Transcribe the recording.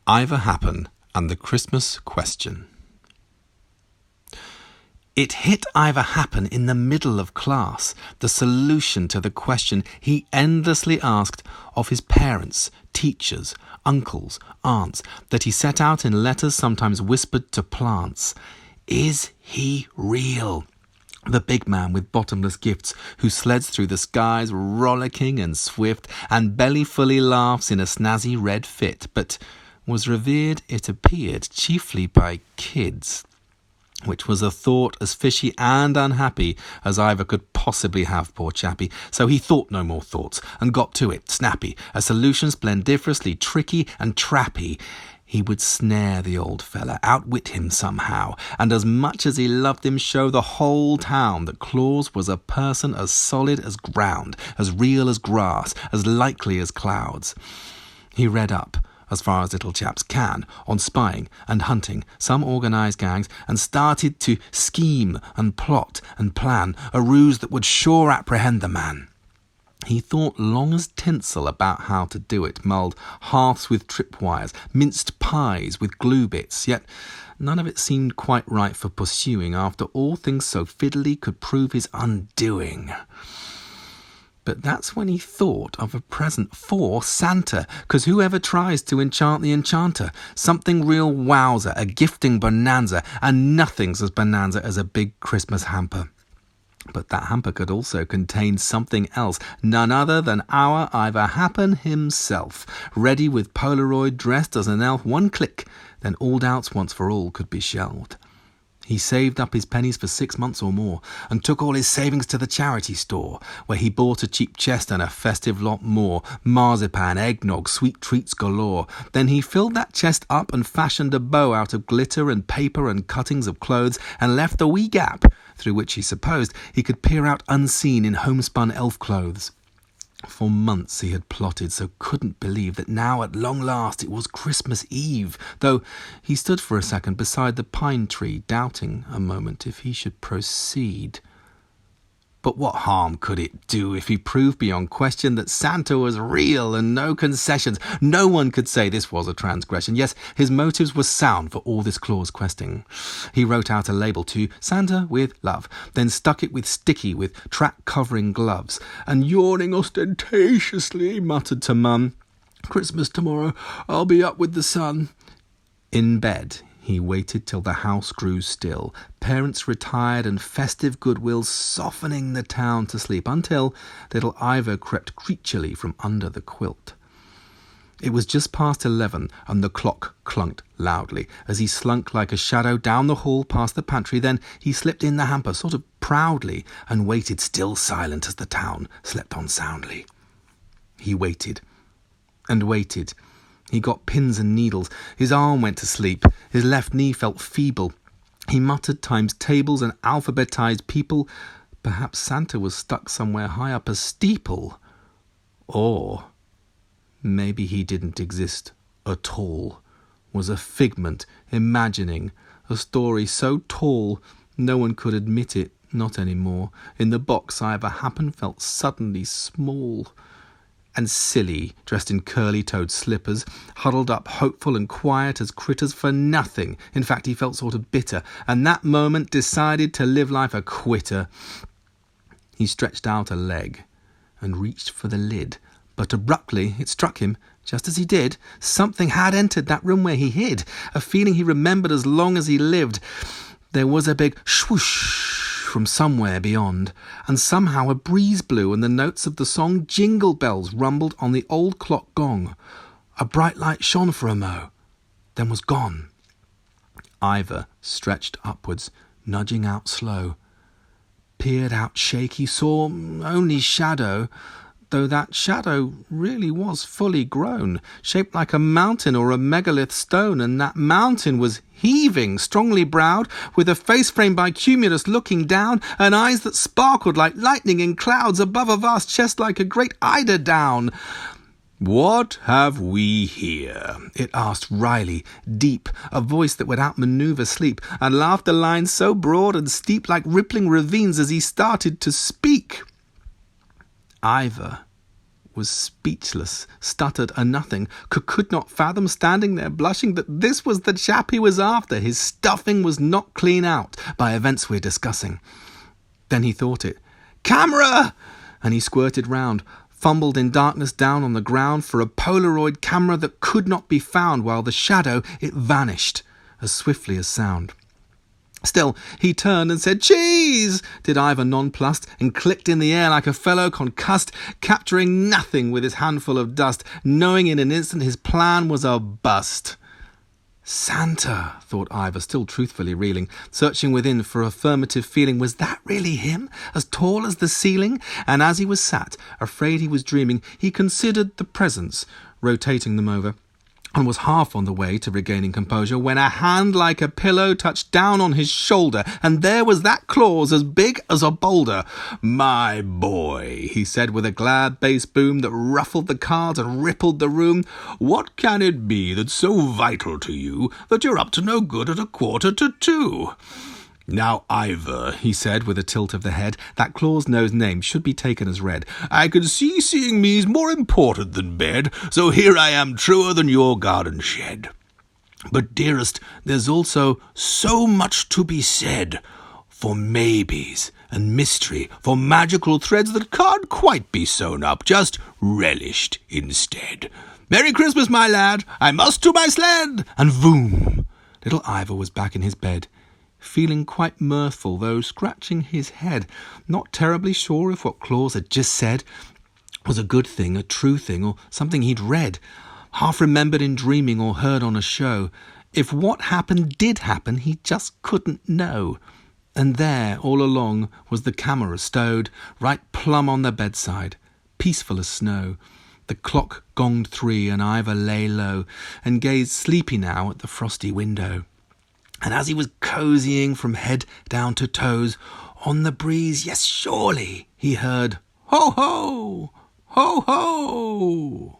Ivor Happen and the Christmas Question. It hit Ivor Happen in the middle of class, the solution to the question he endlessly asked of his parents, teachers, uncles, aunts, that he set out in letters sometimes whispered to plants. Is he real? The big man with bottomless gifts who sleds through the skies rollicking and swift and belly-fully laughs in a snazzy red fit, but was revered, it appeared, chiefly by kids, which was a thought as fishy and unhappy as Ivor could possibly have, poor chappie. So he thought no more thoughts, and got to it, snappy, a solution splendiferously tricky and trappy. He would snare the old fella, outwit him somehow, and as much as he loved him show the whole town that Claus was a person as solid as ground, as real as grass, as likely as clouds. He read up, as far as little chaps can, on spying and hunting, some organised gangs, and started to scheme and plot and plan a ruse that would sure apprehend the man. He thought long as tinsel about how to do it, mulled hearths with tripwires, minced pies with glue bits, yet none of it seemed quite right for pursuing after all things so fiddly could prove his undoing. But that's when he thought of a present for Santa, 'cause whoever tries to enchant the enchanter? Something real wowzer, a gifting bonanza, and nothing's as bonanza as a big Christmas hamper. But that hamper could also contain something else, none other than our Ivor Happen himself, ready with Polaroid, dressed as an elf. One click, then all doubts once for all could be shelved. He saved up his pennies for 6 months or more, and took all his savings to the charity store, where he bought a cheap chest and a festive lot more, marzipan, eggnog, sweet treats galore. Then he filled that chest up and fashioned a bow out of glitter and paper and cuttings of clothes, and left a wee gap, through which he supposed he could peer out unseen in homespun elf clothes. For months he had plotted, so couldn't believe that now at long last it was Christmas Eve, though he stood for a second beside the pine tree, doubting a moment if he should proceed. But what harm could it do if he proved beyond question that Santa was real and no concessions? No one could say this was a transgression. Yes, his motives were sound for all this Claus questing. He wrote out a label to Santa with love, then stuck it with sticky with track-covering gloves, and yawning ostentatiously muttered to Mum, "Christmas tomorrow, I'll be up with the sun." In bed he waited till the house grew still, parents retired and festive goodwill softening the town to sleep, until little Ivor crept creaturely from under the quilt. It was just past 11, and the clock clunked loudly as he slunk like a shadow down the hall past the pantry. Then he slipped in the hamper, sort of proudly, and waited, still silent as the town slept on soundly. He waited and waited. He got pins and needles. His arm went to sleep. His left knee felt feeble. He muttered times tables and alphabetized people. Perhaps Santa was stuck somewhere high up a steeple. Or maybe he didn't exist at all, was a figment, imagining a story so tall no one could admit it, not any more. In the box Ivor Happen felt suddenly small and silly, dressed in curly-toed slippers, huddled up hopeful and quiet as critters for nothing. In fact, he felt sort of bitter, and that moment decided to live life a quitter. He stretched out a leg and reached for the lid, but abruptly it struck him, just as he did, something had entered that room where he hid, a feeling he remembered as long as he lived. There was a big swoosh from somewhere beyond, and somehow a breeze blew and the notes of the song Jingle Bells rumbled on the old clock gong. A bright light shone for a mo, then was gone. Ivor stretched upwards, nudging out slow. Peered out shaky, saw only shadow, though that shadow really was fully grown, shaped like a mountain or a megalith stone, and that mountain was heaving, strongly browed, with a face framed by cumulus looking down, and eyes that sparkled like lightning in clouds, above a vast chest like a great eider down. "What have we here?" it asked wryly, deep, a voice that would outmaneuver sleep, and laughed a line so broad and steep like rippling ravines as he started to speak. Ivor was speechless, stuttered a nothing, could not fathom, standing there blushing, that this was the chap he was after. His stuffing was not clean out by events we're discussing. Then he thought it. "Camera!" And he squirted round, fumbled in darkness down on the ground for a Polaroid camera that could not be found, while the shadow, it vanished as swiftly as sound. Still, he turned and said, "Cheese!" did Ivor nonplussed, and clicked in the air like a fellow concussed, capturing nothing with his handful of dust, knowing in an instant his plan was a bust. Santa, thought Ivor, still truthfully reeling, searching within for affirmative feeling. Was that really him, as tall as the ceiling? And as he was sat, afraid he was dreaming, he considered the presents, rotating them over, and was half on the way to regaining composure when a hand like a pillow touched down on his shoulder, and there was that clause as big as a boulder. "My boy," he said with a glad bass boom that ruffled the cards and rippled the room, "what can it be that's so vital to you that you're up to no good at 1:45? Now, Ivor," he said with a tilt of the head, that clause-nosed name should be taken as read, "I can see seeing me's more important than bed, so here I am truer than your garden shed. But, dearest, there's also so much to be said for maybes and mystery, for magical threads that can't quite be sewn up, just relished instead. Merry Christmas, my lad, I must to my sled!" And voom! Little Ivor was back in his bed, feeling quite mirthful, though scratching his head, not terribly sure if what Claus had just said was a good thing, a true thing, or something he'd read, half remembered in dreaming or heard on a show. If what happened did happen, he just couldn't know. And there, all along, was the camera stowed, right plumb on the bedside, peaceful as snow. The clock gonged 3, and Ivor lay low, and gazed sleepy now at the frosty window. And as he was cozying from head down to toes, on the breeze, yes, surely, he heard, "Ho, ho! Ho, ho!"